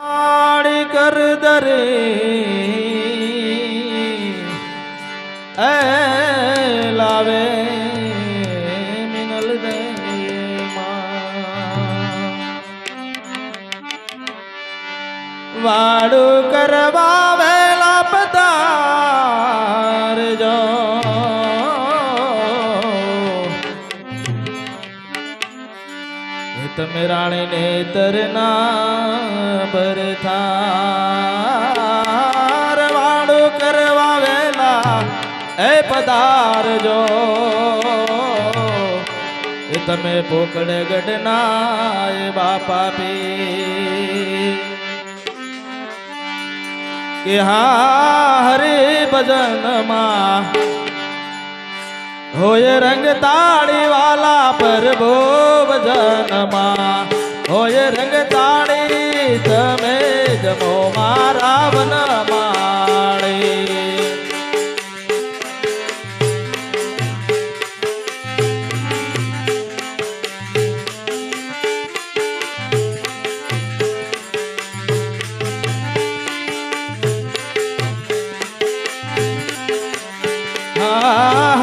આડી કર દરે એ લાવે મિનલ દે વાડું કરવા વેલા પધાર જો તમે રાણી ને તરના ભરથાર વાડું કરવા વેલા એ પધારજો એ તમે પોકળ ગઢના એ બાપા પી કે હા હરે ભજનમાં હોય રંગ તાળી વાલા પર ભો ભજનમાં હોય રંગ તાળી તમે જમો મારા વન માળી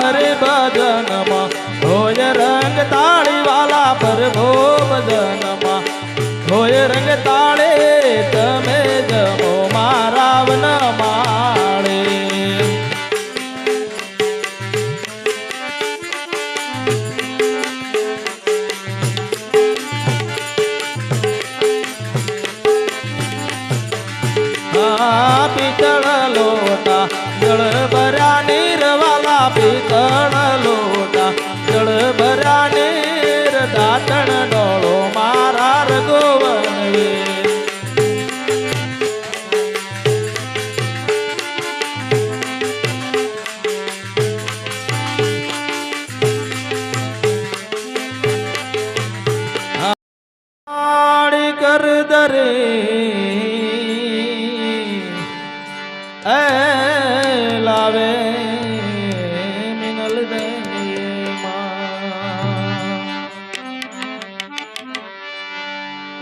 હરે ભજનમાં હોય રંગ તાળી વાલા પર ભો ભજનમાં હોય રંગ તાળે તમે જમો મારા વન માળે પિતળ લોટા જળ ભર્યા નીર વાલા પિતળ લોટા જળ ભર્યા નીર દાતણ ડોળો મારા રઘુવન આડી કર દરે એ લાવે મિનલ દે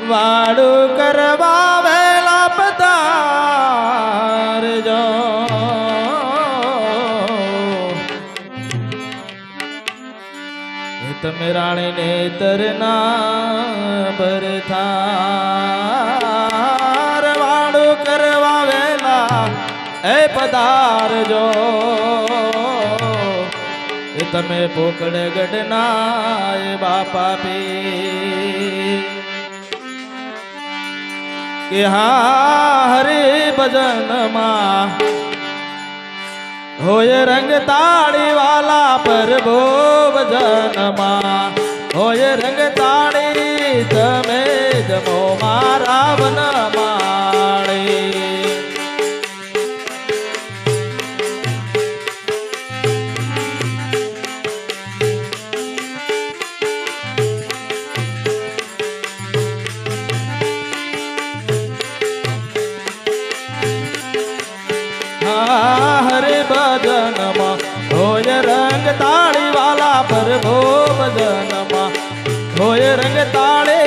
વાડું કરવા વેલા પધાર જો તમે રાણી ને તરના ભરથાર વાડું કરવા વેલા એ પધારજો એ તમે પોકળ ગઢના એ બાપા પી કે હા હરે ભજનમાં હોય રંગ તાળી વાલા પર ભો ભજનમાં હોય રંગ તાળી તમે જમો મારા વન માળી હરે ભજનમાં હોય રંગ તાળી વાલા પર ભો ભજનમાં હોય રંગ તાળે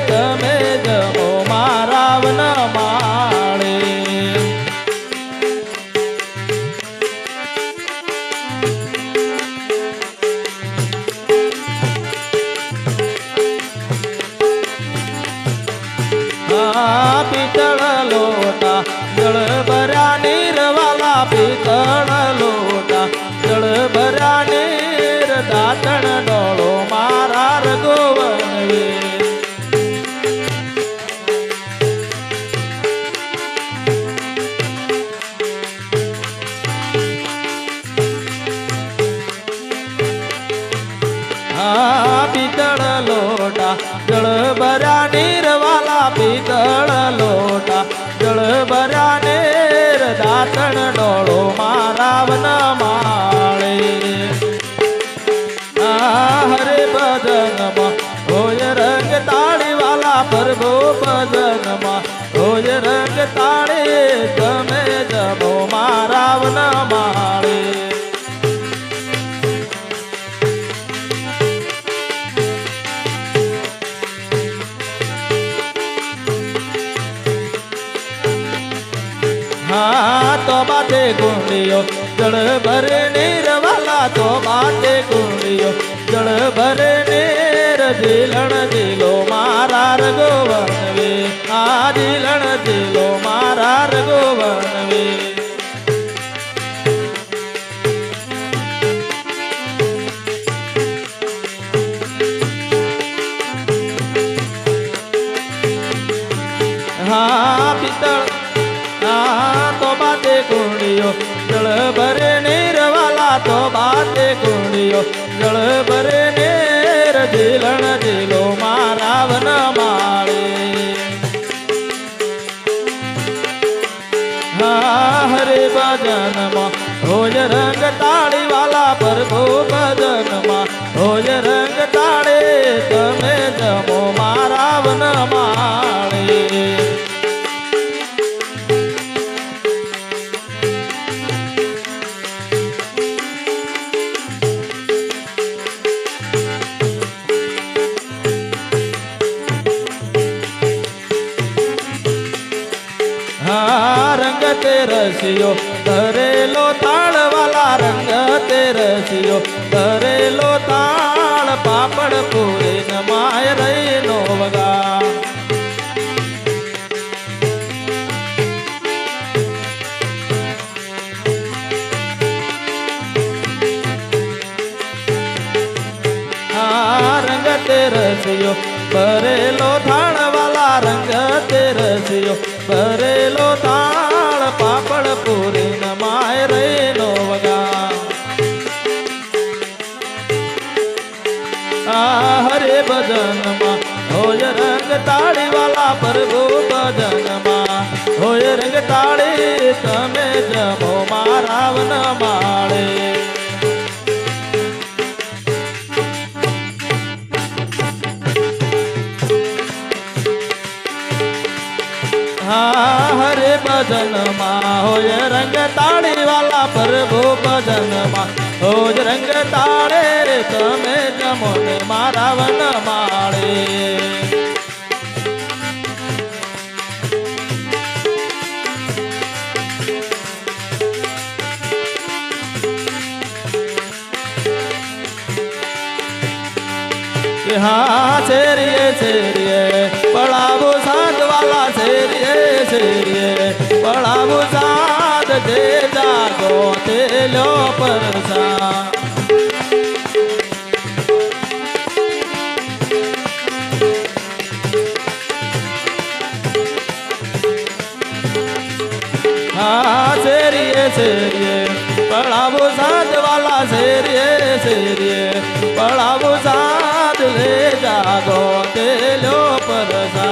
તમે જમો મારા વન માળે પિતળ લોટા જળ ભર્યા નીર વાલા પિતળ લોટા જળ ભર્યા નીર દાતણ ડોળો મારા રઘુવન પિતળ લોટા જળ ભર્યા નીર વાલા પિતળ લોટા જળ ભર્યા નીર દાતણ ડોળો મારા વન માળે હરે ભજનમાં હોય રંગ તાળી વાલા પર ભો ભજનમાં હોય રંગ તાળી તમે જમો મારા વન માળે हाँ तो बाते कुंडियो जड़ भरे नीर वाला तो बाते कुंडियो जड़ भरे नीर झीलण झीलो मारा रघुवन वे आ झीलण झीलो मारा रघुवन वे हाँ पीतल हाँ तो बाते कुंडियो जल भरे नीर वाला तो बाते कुंडियो जल भरे नीर झीलण झीलो मारा वन माळे हाँ हरे भजन मा होय रंग ताड़ी वाला प्रभु भजन मा होय रंग ताड़े तमे जमो मारा वन माळे रंग ते रसियो धरेलो ताड़ वाला रंग ते रसियो धरेलो ताड़ पापड़ पूरे नमाय रही नो वगा रंग ते रसियो भरेलो थाण वाला रंग ते रसियो भरेलो थाण पापड़ पूरी नमाय रे नो वगा हरे भजन मा होय रंग ताड़ी वाला प्रभु भजन मा होय रंग ताड़ी तमे जमो मारा वन माळे हाँ हरे भजन मा होय रंग ताड़ी वाला प्रभु भजन मा होय रंग ताड़े तमे जमो ने मारा वन माळे हाँ शेरिए पड़ावो साध वाला शेरिए पड़ावो साध दे जागो तेलो परसा हाँ शेरिए पड़ावो साध वाला शेरिए पड़ावो साध ले जागो तेलो परसा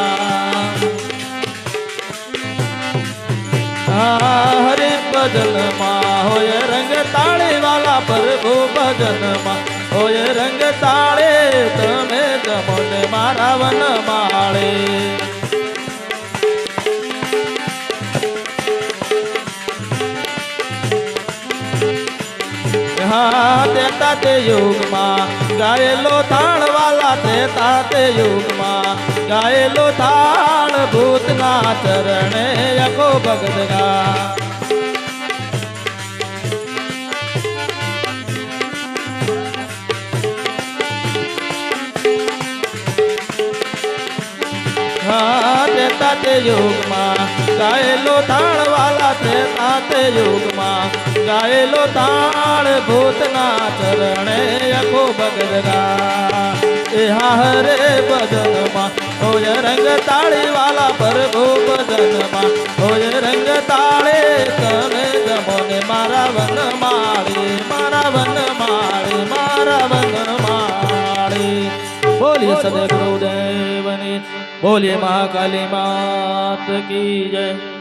हरे भजन मा होय रंग ताड़े वाला प्रभु भजन मा होय रंग ताड़े तमे जमो ने मारा वन माळे हाँ देता ते युग मा गायलो थाण वाला देता ते युग मा गायलो थाण भूतना चरणे यको भगदगा हाँ देता ते युग मा गायलो थाण वाला देता ते युग मा गायलो थाण भूतना चरणे यको भगदगा हरे भजन मा होय रंग ताड़ी वाला प्रभु भजन मा होय रंग ताड़े तमे जमो ने मारा वन माळे मारा वन माळे मारा वन माळे बोलिए सदगुरुदेव ने बोलिए महाकाली मात की जय।